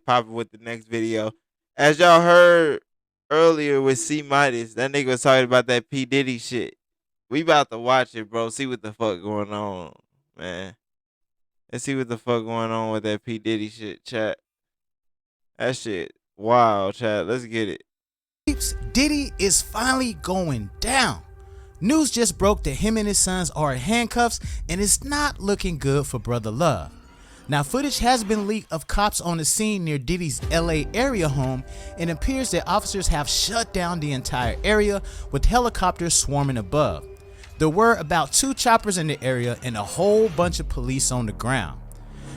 popping with the next video. As y'all heard earlier with C Midas, that nigga was talking about that P Diddy shit. We about to watch it, bro. See what the fuck going on, man. Let's see what the fuck going on with that P Diddy shit, chat. That shit, wow, chat. Let's get it. Diddy is finally going down. News just broke that him and his sons are in handcuffs, and it's not looking good for Brother Love. Now, footage has been leaked of cops on the scene near Diddy's LA area home, and it appears that officers have shut down the entire area with helicopters swarming above. There were about 2 choppers in the area and a whole bunch of police on the ground.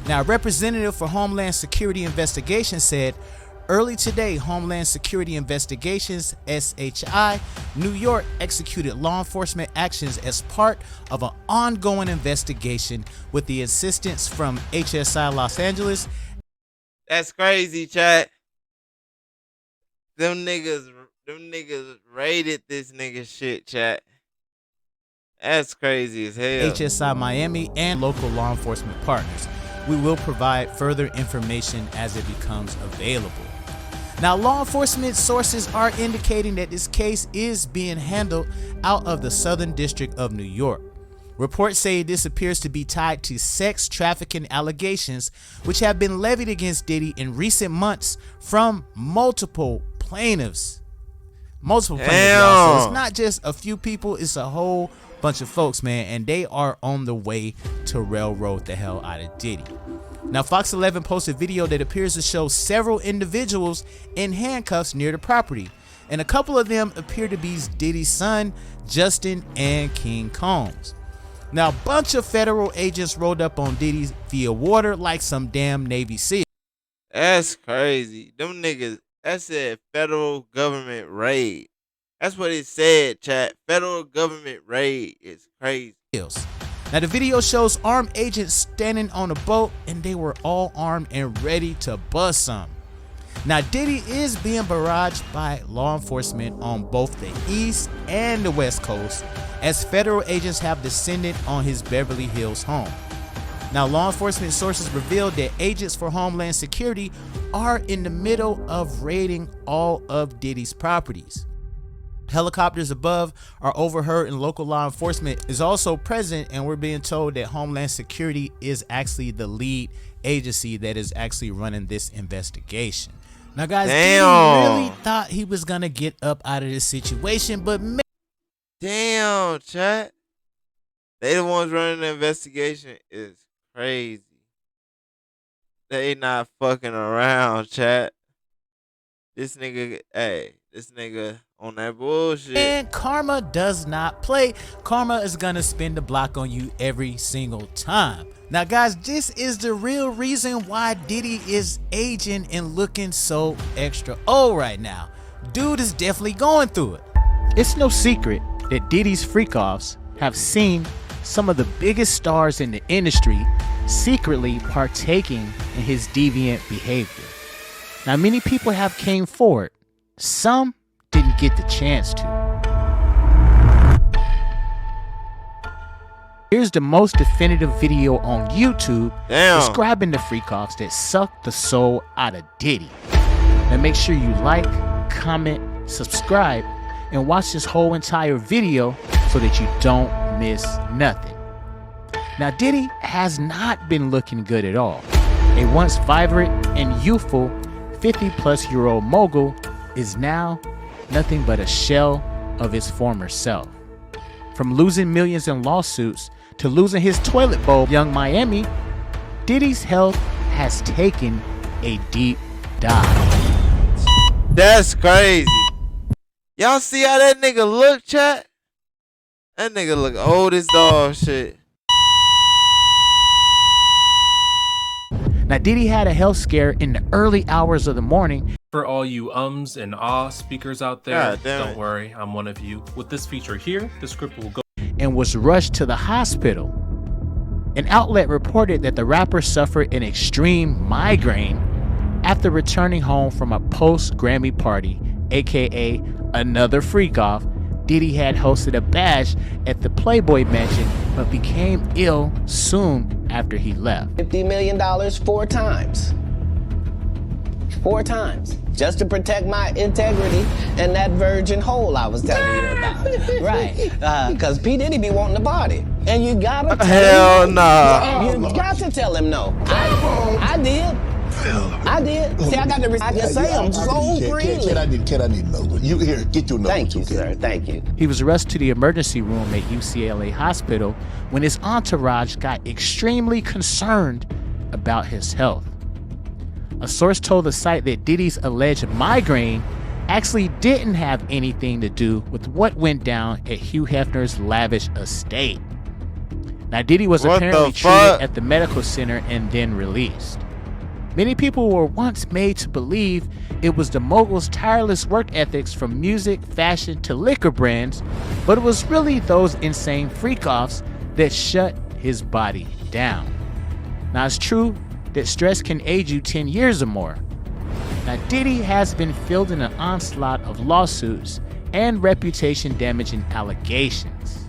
Now, a representative for Homeland Security Investigations said, early today, Homeland Security Investigations, SHI, New York executed law enforcement actions as part of an ongoing investigation with the assistance from HSI Los Angeles. That's crazy, chat. Them niggas raided this nigga shit, chat. That's crazy as hell. HSI Miami and local law enforcement partners. We will provide further information as it becomes available. Now, law enforcement sources are indicating that this case is being handled out of the Southern District of New York. Reports say this appears to be tied to sex trafficking allegations which have been levied against Diddy in recent months from multiple plaintiffs. So it's not just a few people, it's a whole bunch of folks, man, and they are on the way to railroad the hell out of Diddy. Now, Fox 11 posted video that appears to show several individuals in handcuffs near the property, and a couple of them appear to be Diddy's son, Justin, and King Combs. Now, a bunch of federal agents rolled up on Diddy via water like some damn Navy SEAL. That's crazy. Them niggas, that said federal government raid. That's what it said, chat. Federal government raid is crazy. Now, the video shows armed agents standing on a boat, and they were all armed and ready to bust some. Now, Diddy is being barraged by law enforcement on both the East and the West Coast, as federal agents have descended on his Beverly Hills home. Now, law enforcement sources revealed that agents for Homeland Security are in the middle of raiding all of Diddy's properties. Helicopters above are overheard, and local law enforcement is also present, and we're being told that Homeland Security is actually the lead agency that is actually running this investigation. Now, guys, Diddy really thought he was gonna get up out of this situation, but damn, chat, they the ones running the investigation. Is crazy. They not fucking around, chat. This nigga on that bullshit. And karma does not play. Karma is gonna spin the block on you every single time. Now, guys, this is the real reason why Diddy is aging and looking so extra old right now. Dude is definitely going through it. It's no secret that Diddy's freak-offs have seen some of the biggest stars in the industry secretly partaking in his deviant behavior. Now, many people have came forward. Some didn't get the chance to. Here's the most definitive video on YouTube describing the freak-offs that suck the soul out of Diddy. Now, make sure you like, comment, subscribe, and watch this whole entire video so that you don't miss nothing. Now, Diddy has not been looking good at all. A once vibrant and youthful 50-plus-year-old mogul is now nothing but a shell of his former self. From losing millions in lawsuits to losing his toilet bowl, Young Miami, Diddy's health has taken a deep dive. That's crazy. Y'all see how that nigga look, chat? That nigga look old as dog shit. Now, Diddy had a health scare in the early hours of the morning. For all you ums and ah speakers out there, don't worry, I'm one of you. With this feature here, the script will go and was rushed to the hospital. An outlet reported that the rapper suffered an extreme migraine after returning home from a post-Grammy party, aka another freak-off. Diddy had hosted a bash at the Playboy Mansion, but became ill soon after he left. $50 million 4 times. 4 times, just to protect my integrity and that virgin hole I was telling you about. Right, because P. Diddy be wanting to party. And you gotta tell hell him nah. You got to tell him no. I did. I did. See, I got the I can say them so freely. I need to know. You here, get your number. Thank you, sir. Thank you. He was rushed to the emergency room at UCLA Hospital when his entourage got extremely concerned about his health. A source told the site that Diddy's alleged migraine actually didn't have anything to do with what went down at Hugh Hefner's lavish estate. Now, Diddy was apparently treated at the medical center and then released. Many people were once made to believe it was the mogul's tireless work ethics from music, fashion to liquor brands, but it was really those insane freak-offs that shut his body down. Now, it's true that stress can age you 10 years or more. Now, Diddy has been fielding an onslaught of lawsuits and reputation-damaging allegations.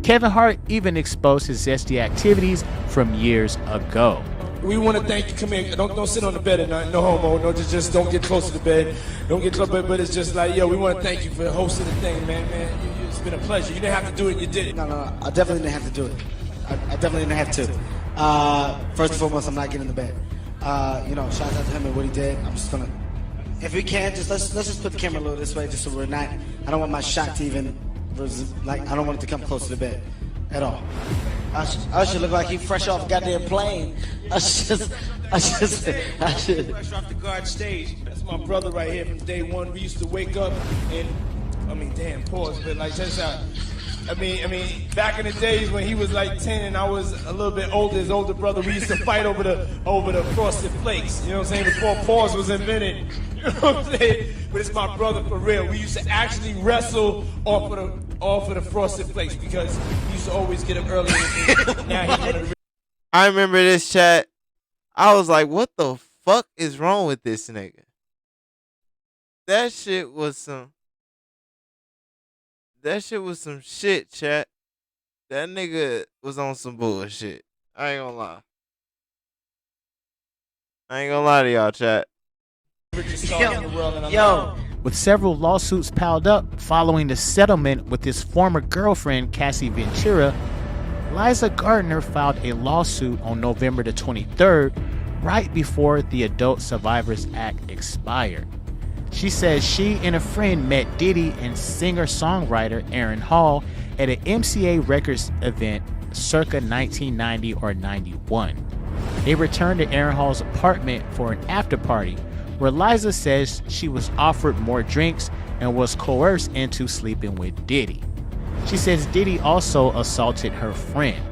Kevin Hart even exposed his zesty activities from years ago. We want to thank you. Come here. Don't sit on the bed at night. No homo. No, just don't get close to the bed. Don't get close. But it's just like, yo, we want to thank you for hosting the thing, man. It's been a pleasure. You didn't have to do it. You did it. No. I definitely didn't have to do it. I definitely didn't have to. First and foremost, I'm not getting in the bed. Shout out to him and what he did. I'm just gonna, if we can, let's just put the camera a little this way, just so we're not. I don't want my shot to even, I don't want it to come close to the bed, at all. I should look like he fresh off a goddamn plane. I should. Fresh off the guard stage. That's my brother right here from day one. We used to wake up and, pause, but like that's how. Back in the days when he was like 10 and I was a little bit older, his older brother, we used to fight over the frosted flakes. You know what I'm saying? Before pause was invented. You know what I'm saying? But it's my brother for real. We used to actually wrestle off of the frosted flakes because he used to always get up early. Now he's gonna. I remember this chat. I was like, what the fuck is wrong with this nigga? That shit was some shit, chat. That nigga was on some bullshit. I ain't gonna lie to y'all, chat. Yo. With several lawsuits piled up following the settlement with his former girlfriend, Cassie Ventura, Liza Gardner filed a lawsuit on November the 23rd, right before the Adult Survivors Act expired. She says she and a friend met Diddy and singer-songwriter Aaron Hall at an MCA Records event circa 1990 or 91. They returned to Aaron Hall's apartment for an after-party, where Liza says she was offered more drinks and was coerced into sleeping with Diddy. She says Diddy also assaulted her friend.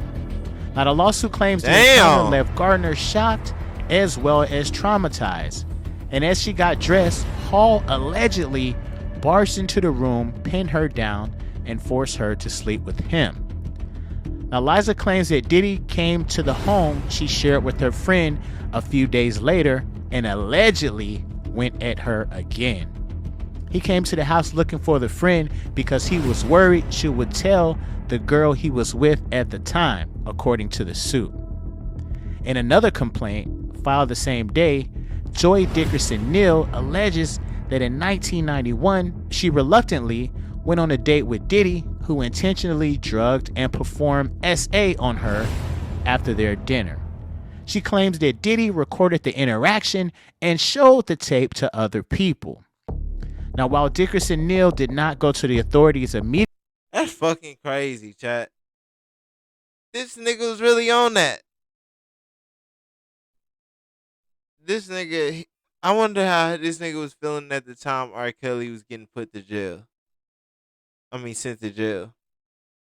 Now, the lawsuit claims the encounter left Gardner shocked as well as traumatized. And as she got dressed, Hall allegedly barged into the room, pinned her down, and forced her to sleep with him. Now, Liza claims that Diddy came to the home she shared with her friend a few days later and allegedly went at her again. He came to the house looking for the friend because he was worried she would tell the girl he was with at the time, according to the suit. In another complaint filed the same day, Joy Dickerson Neal alleges that in 1991, she reluctantly went on a date with Diddy, who intentionally drugged and performed SA on her after their dinner. She claims that Diddy recorded the interaction and showed the tape to other people. Now, while Dickerson Neal did not go to the authorities immediately, that's fucking crazy, chat. This nigga was really on that. This nigga, I wonder how this nigga was feeling at the time R. Kelly was getting sent to jail.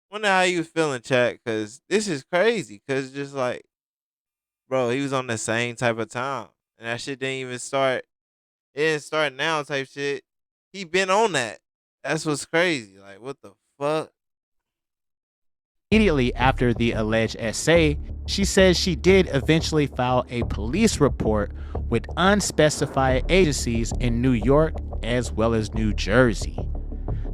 Wonder how he was feeling, chat, because this is crazy. Because just like, bro, he was on the same type of time. And that shit didn't even start. It didn't start now type shit. He been on that. That's what's crazy. Like, what the fuck? Immediately after the alleged essay, she says she did eventually file a police report with unspecified agencies in New York as well as New Jersey.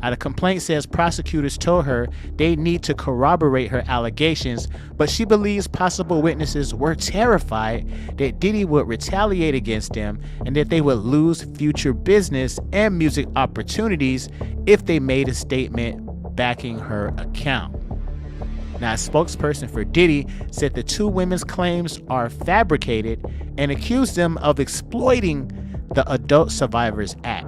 The complaint says prosecutors told her they need to corroborate her allegations, but she believes possible witnesses were terrified that Diddy would retaliate against them and that they would lose future business and music opportunities if they made a statement backing her account. Now, a spokesperson for Diddy said the two women's claims are fabricated and accused them of exploiting the Adult Survivors Act.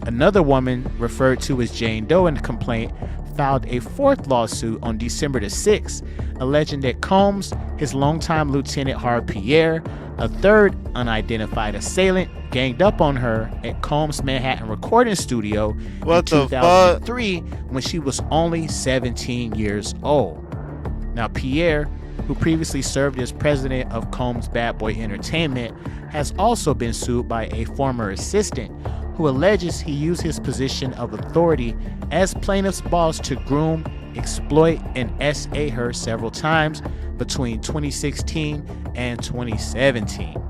Another woman, referred to as Jane Doe in the complaint, filed a fourth lawsuit on December the 6th, alleging that Combs, his longtime lieutenant Harve Pierre, a third unidentified assailant, ganged up on her at Combs' Manhattan recording studio in 2003 when she was only 17 years old. Now, Pierre, who previously served as president of Combs Bad Boy Entertainment, has also been sued by a former assistant who alleges he used his position of authority as plaintiff's boss to groom, exploit, and SA her several times between 2016 and 2017.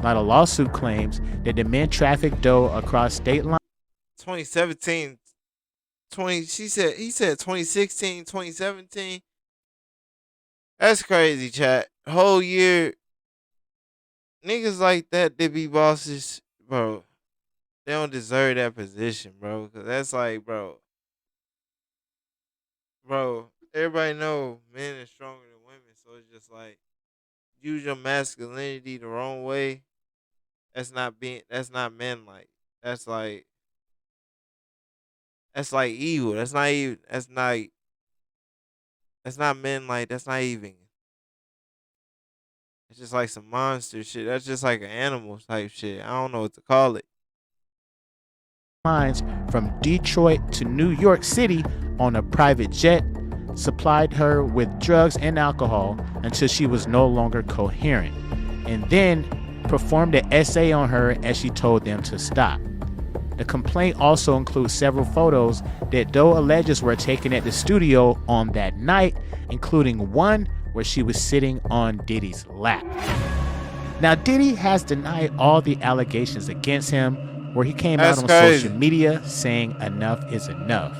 Now, the lawsuit claims that the men trafficked Doe across state lines. 2017, he said 2016, 2017. That's crazy, chat. Whole year, niggas like that be bosses, bro. They don't deserve that position, bro. Cause that's like, bro, everybody know men are stronger than women, so it's just like use your masculinity the wrong way. That's not manlike. That's like evil. That's not manlike. That's not even. It's just like some monster shit. That's just like an animal type shit. I don't know what to call it. Lines from Detroit to New York City on a private jet, supplied her with drugs and alcohol until she was no longer coherent, and then performed an essay on her as she told them to stop. The complaint also includes several photos that Doe alleges were taken at the studio on that night, including one where she was sitting on Diddy's lap. Now, Diddy has denied all the allegations against him, where he came out on social media saying enough is enough.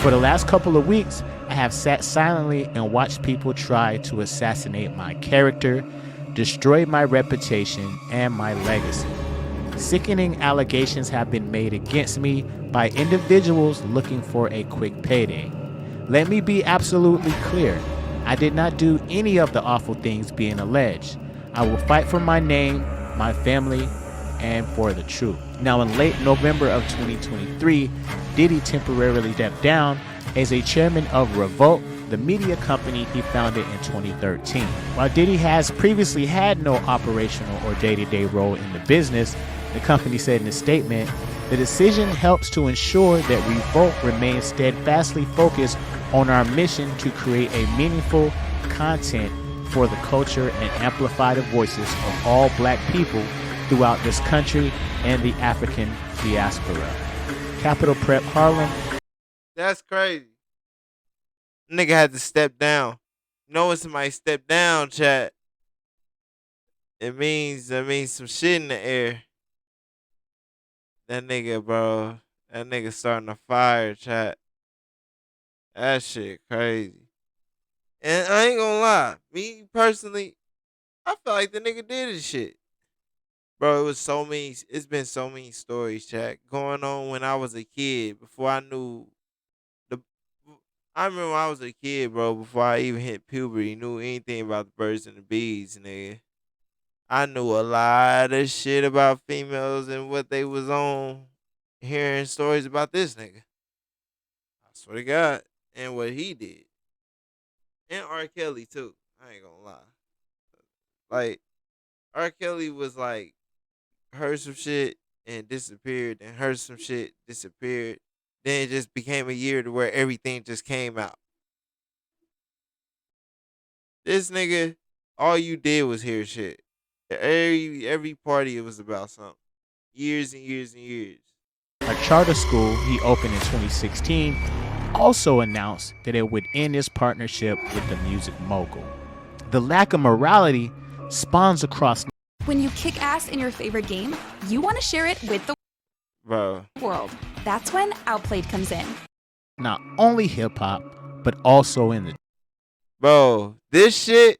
For the last couple of weeks, I have sat silently and watched people try to assassinate my character, destroy my reputation and my legacy. Sickening allegations have been made against me by individuals looking for a quick payday. Let me be absolutely clear. I did not do any of the awful things being alleged. I will fight for my name, my family, and for the truth. Now, in late November of 2023, Diddy temporarily stepped down as a chairman of Revolt, the media company he founded in 2013. While Diddy has previously had no operational or day-to-day role in the business, the company said in a statement, the decision helps to ensure that Revolt remains steadfastly focused on our mission to create a meaningful content for the culture and amplify the voices of all black people throughout this country and the African diaspora. Capital Prep Harlem. That's crazy. Nigga had to step down. You know when somebody step down, chat, it means some shit in the air. That nigga starting a fire, chat. That shit crazy. And I ain't gonna lie, me personally, I feel like the nigga did his shit. Bro, it's been so many stories, chat, going on when I was a kid, before I knew I remember when I was a kid, bro, before I even hit puberty, knew anything about the birds and the bees, nigga. I knew a lot of shit about females and what they was on, hearing stories about this nigga. I swear to God. And what he did. And R. Kelly, too. I ain't gonna lie. Like, R. Kelly was like, heard some shit and disappeared, and heard some shit, disappeared. Then it just became a year to where everything just came out. This nigga, all you did was hear shit. Every party, it was about something. Years and years and years. A charter school he opened in 2016 also announced that it would end its partnership with the music mogul. The lack of morality spawns across. When you kick ass in your favorite game, you want to share it with the Bro. World. That's when Outplayed comes in. Not only hip hop, but also in the. Bro, this shit.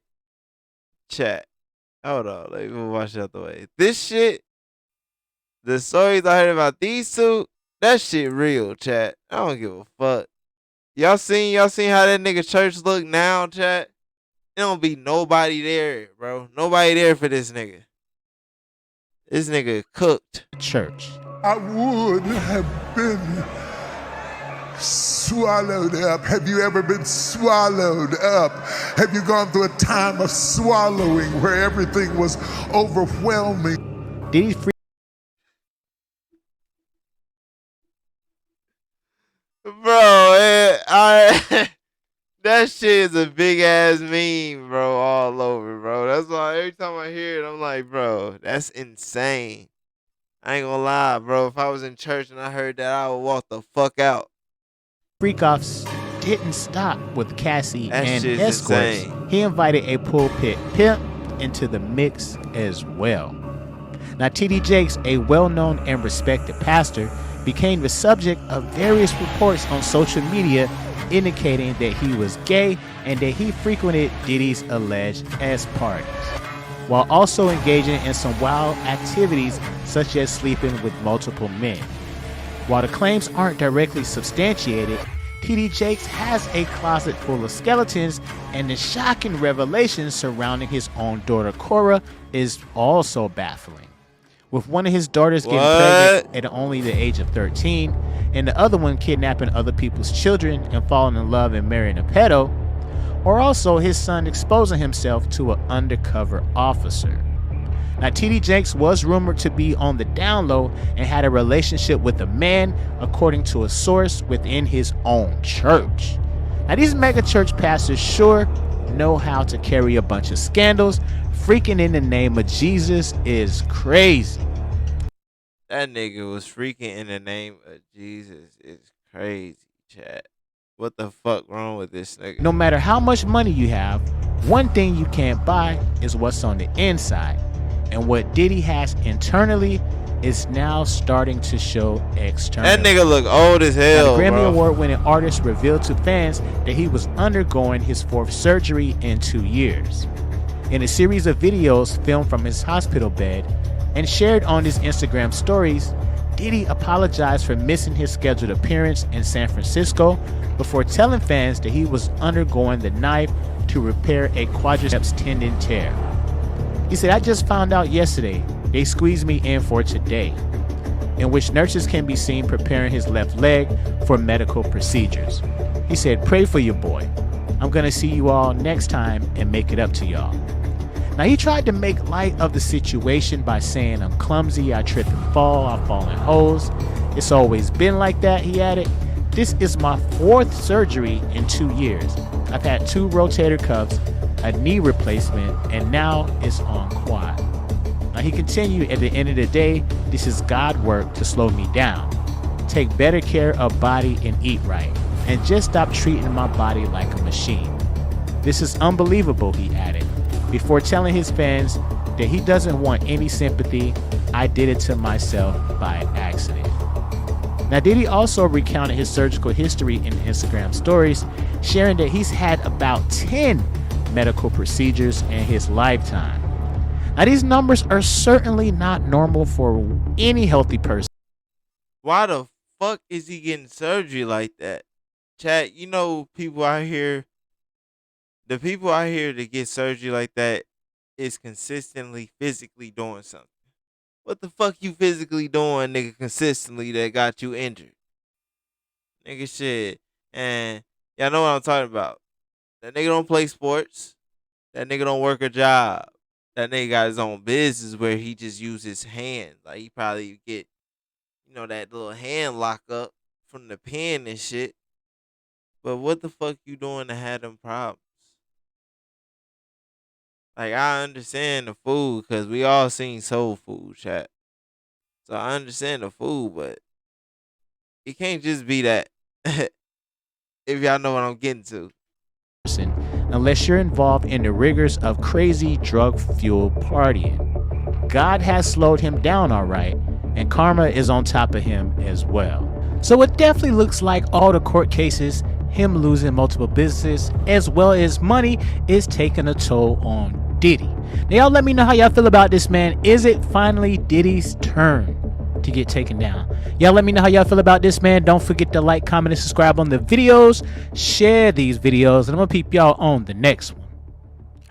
Chat. Hold on. Let me wash it out the way. This shit. The stories I heard about these two. That shit real, chat. I don't give a fuck. Y'all seen how that nigga church look now, chat? There don't be nobody there, bro. Nobody there for this nigga. This nigga cooked. Church. I would have been swallowed up. Have you ever been swallowed up? Have you gone through a time of swallowing where everything was overwhelming? Diddy free. Bro, that shit is a big ass meme, bro, all over, bro. That's why every time I hear it, I'm like, bro, that's insane. I ain't gonna lie, bro. If I was in church and I heard that, I would walk the fuck out. Freak-offs didn't stop with Cassie that and shit's escorts. insane. He invited a pulpit pimp into the mix as well. Now, TD Jakes, a well-known and respected pastor, became the subject of various reports on social media indicating that he was gay and that he frequented Diddy's alleged S parties, while also engaging in some wild activities such as sleeping with multiple men. While the claims aren't directly substantiated, TD Jakes has a closet full of skeletons, and the shocking revelations surrounding his own daughter Cora is also baffling. With one of his daughters getting pregnant at only the age of 13, and the other one kidnapping other people's children and falling in love and marrying a pedo, or also his son exposing himself to an undercover officer. Now, TD Jakes was rumored to be on the down low and had a relationship with a man, according to a source within his own church. Now, these mega church pastors sure know how to carry a bunch of scandals. Freaking in the name of Jesus is crazy. That nigga was freaking in the name of Jesus. It's crazy, chat. What the fuck wrong with this nigga? No matter how much money you have, one thing you can't buy is what's on the inside. And what Diddy has internally is now starting to show externally. That nigga look old as hell, The Grammy bro. Award-winning artist revealed to fans that he was undergoing his 4th surgery in 2 years. In a series of videos filmed from his hospital bed and shared on his Instagram stories, Diddy apologized for missing his scheduled appearance in San Francisco before telling fans that he was undergoing the knife to repair a quadriceps tendon tear. He said, "I just found out yesterday they squeezed me in for today," in which nurses can be seen preparing his left leg for medical procedures. He said, "Pray for your boy. I'm gonna see you all next time and make it up to y'all." Now, he tried to make light of the situation by saying, "I'm clumsy, I trip and fall, I fall in holes. It's always been like that," he added. "This is my 4th surgery in 2 years. I've had 2 rotator cuffs, a knee replacement, and now it's on quad." Now, he continued, "At the end of the day, this is God work to slow me down. Take better care of body and eat right, and just stop treating my body like a machine. This is unbelievable," he added, before telling his fans that he doesn't want any sympathy. "I did it to myself by accident." Now, Diddy also recounted his surgical history in Instagram stories, sharing that he's had about 10 medical procedures in his lifetime. Now, these numbers are certainly not normal for any healthy person. Why the fuck is he getting surgery like that? Chat, you know, people out here, the people out here that get surgery like that is consistently physically doing something. What the fuck you physically doing, nigga, consistently that got you injured? Nigga, shit. And y'all know what I'm talking about. That nigga don't play sports. That nigga don't work a job. That nigga got his own business where he just use his hands. Like, he probably get, you know, that little hand lock up from the pen and shit. But what the fuck you doing to have them problems? Like, I understand the food because we all seen Soul Food, chat. So I understand the food, but it can't just be that. If y'all know what I'm getting to. Unless you're involved in the rigors of crazy drug-fueled partying. God has slowed him down, all right, and karma is on top of him as well. So it definitely looks like all the court cases, him losing multiple businesses, as well as money, is taking a toll on Diddy. Now y'all let me know how y'all feel about this, man. Is it finally Diddy's turn to get taken down? Y'all let me know how y'all feel about this, man. Don't forget to like, comment, and subscribe on the videos. Share these videos, and I'm gonna peep y'all on the next one.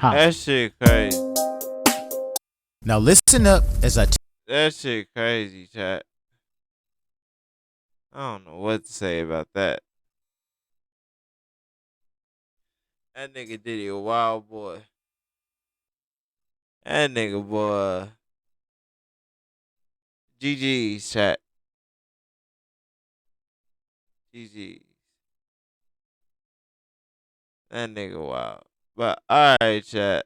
That shit crazy. Now listen up as I that shit crazy, chat. I don't know what to say about that. That nigga Diddy a wild boy. That nigga boy. GG's, chat. GG's. That nigga wild. But alright, chat.